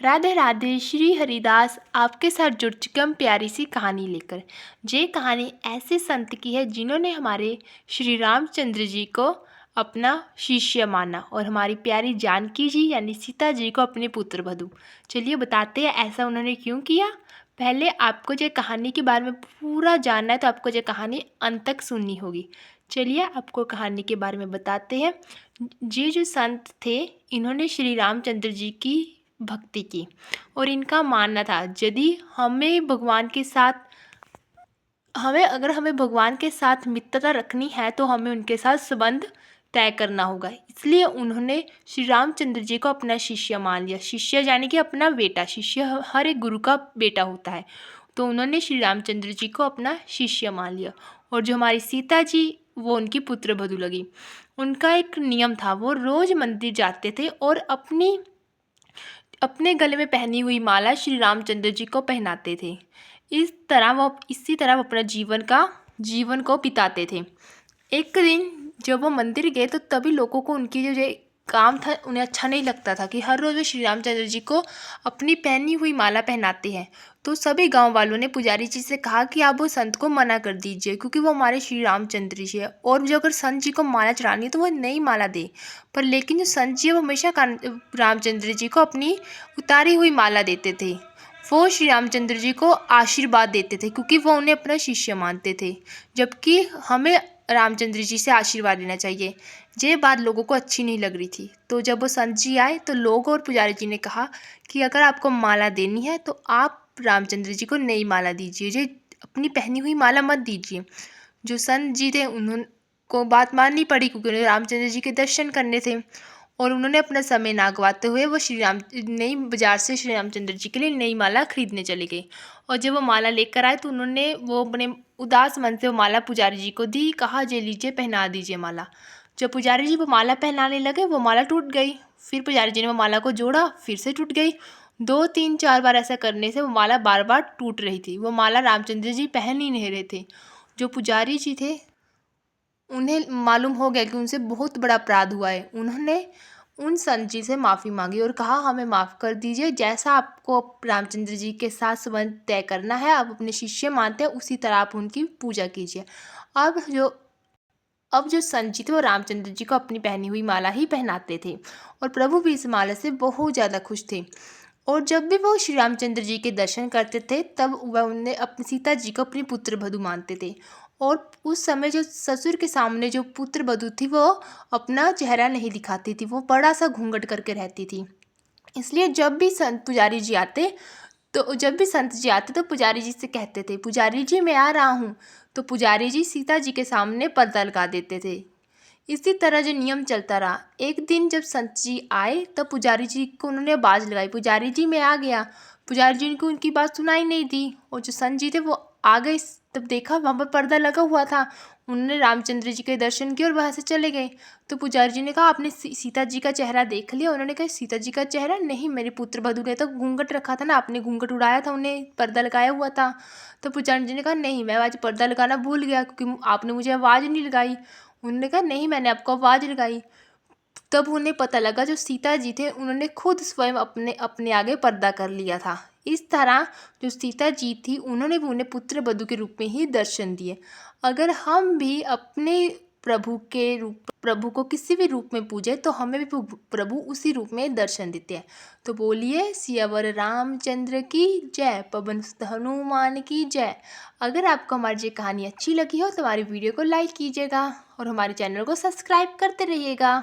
राधे राधे। श्री हरिदास आपके साथ जुड़ चुके हम प्यारी सी कहानी लेकर। ये कहानी ऐसे संत की है जिन्होंने हमारे श्री रामचंद्र जी को अपना शिष्य माना और हमारी प्यारी जानकी जी यानी सीता जी को अपने पुत्र वधू। चलिए बताते हैं ऐसा उन्होंने क्यों किया। पहले आपको ये कहानी के बारे में पूरा जानना है तो आपको ये कहानी अंत तक सुननी होगी। चलिए आपको कहानी के बारे में बताते हैं। ये जो संत थे इन्होंने श्री रामचंद्र जी की भक्ति की और इनका मानना था यदि हमें भगवान के साथ मित्रता रखनी है तो हमें उनके साथ संबंध तय करना होगा। इसलिए उन्होंने श्री रामचंद्र जी को अपना शिष्य मान लिया। शिष्य यानी कि अपना बेटा। शिष्य हर एक गुरु का बेटा होता है, तो उन्होंने श्री रामचंद्र जी को अपना शिष्य मान लिया। और जो हमारी सीता जी वो उनकी पुत्र वधू लगी। उनका एक नियम था, वो रोज़ मंदिर जाते थे और अपने गले में पहनी हुई माला श्री रामचंद्र जी को पहनाते थे। इसी तरह वो अपना जीवन को बिताते थे। एक दिन जब वो मंदिर गए तो तभी लोगों को उनकी जो ये काम था उन्हें अच्छा नहीं लगता था कि हर रोज़ वो श्री रामचंद्र जी को अपनी पहनी हुई माला पहनाते हैं। तो सभी गांव वालों ने पुजारी जी से कहा कि आप वो संत को मना कर दीजिए, क्योंकि वो हमारे श्री रामचंद्र जी है और जो अगर संत जी को माला चढ़ानी है तो वो नई माला दे। पर लेकिन जो संत जी है वो हमेशा रामचंद्र जी को अपनी उतारी हुई माला देते थे। वो श्री रामचंद्र जी को आशीर्वाद देते थे क्योंकि वो उन्हें अपना शिष्य मानते थे, जबकि हमें रामचंद्र जी से आशीर्वाद लेना चाहिए। ये बात लोगों को अच्छी नहीं लग रही थी। तो जब वो संत जी आए तो लोग और पुजारी जी ने कहा कि अगर आपको माला देनी है तो आप रामचंद्र जी को नई माला दीजिए, ये अपनी पहनी हुई माला मत दीजिए। जो संत जी थे उन्होंने बात माननी पड़ी क्योंकि उन्हें रामचंद्र जी के दर्शन करने थे। और उन्होंने अपना समय ना गवाते हुए वो नई बाजार से श्री रामचंद्र जी के लिए नई माला खरीदने चले गए। और जब वो माला लेकर आए तो उन्होंने वो अपने उदास मन से वो माला पुजारी जी को दी। कहा ये लीजिए, पहना दीजिए माला। जब पुजारी जी वो माला पहनाने लगे वो माला टूट गई। फिर पुजारी जी ने वो माला को जोड़ा, फिर से टूट गई। 2 3 4 बार ऐसा करने से वो माला बार बार टूट रही थी। वो माला रामचंद्र जी पहन ही नहीं रहे थे। जो पुजारी जी थे उन्हें मालूम हो गया कि उनसे बहुत बड़ा अपराध हुआ है। उन्होंने उन संत जी से माफ़ी मांगी और कहा हमें माफ़ कर दीजिए, जैसा आपको रामचंद्र जी के साथ संबंध तय करना है, आप अपने शिष्य मानते हैं उसी तरह आप उनकी पूजा कीजिए। अब जो संत जी थे वो रामचंद्र जी को अपनी पहनी हुई माला ही पहनाते थे और प्रभु भी इस माला से बहुत ज़्यादा खुश थे। और जब भी वो श्री रामचंद्र जी के दर्शन करते थे तब वह उन्हें अपनी सीता जी को अपनी पुत्र वधू मानते थे। और उस समय जो ससुर के सामने जो पुत्र वधू थी वो अपना चेहरा नहीं दिखाती थी, वो बड़ा सा घूंघट करके रहती थी। इसलिए जब भी संत जी आते तो पुजारी जी से कहते थे पुजारी जी मैं आ रहा हूँ, तो पुजारी जी सीता जी के सामने पर्दा लगा देते थे। इसी तरह जो नियम चलता रहा। एक दिन जब संत जी आए तब पुजारी जी को उन्होंने आवाज़ लगाई पुजारी जी मैं आ गया। पुजारी जी को उनकी बात सुनाई नहीं दी और जो संत जी थे वो आ गए। तब देखा वहाँ पर पर्दा लगा हुआ था। उन्होंने रामचंद्र जी के दर्शन किए और वहाँ से चले गए। तो पुजारी जी ने कहा आपने सीता जी का चेहरा देख लिया? उन्होंने कहा सीता जी का चेहरा नहीं, मेरे पुत्र वधू ने तो घूंघट रखा था ना, आपने घूंघट उड़ाया था, उन्हें पर्दा लगाया हुआ था। तो पुजारी जी ने कहा नहीं, मैं आज पर्दा लगाना भूल गया क्योंकि आपने मुझे आवाज़ नहीं लगाई। उन्होंने कहा नहीं, मैंने आपको आवाज़ लगाई। तब उन्हें पता लगा जो सीता जी थे उन्होंने खुद स्वयं अपने अपने आगे पर्दा कर लिया था। इस तरह जो सीता जी थी उन्होंने भी उन्हें पुत्र वधू के रूप में ही दर्शन दिए। अगर हम भी अपने प्रभु को किसी भी रूप में पूजे तो हमें भी प्रभु उसी रूप में दर्शन देते हैं। तो बोलिए सियावर रामचंद्र की जय, पवन सुत हनुमान की जय। अगर आपको हमारी ये कहानी अच्छी लगी हो तो हमारी वीडियो को लाइक कीजिएगा और हमारे चैनल को सब्सक्राइब करते रहिएगा।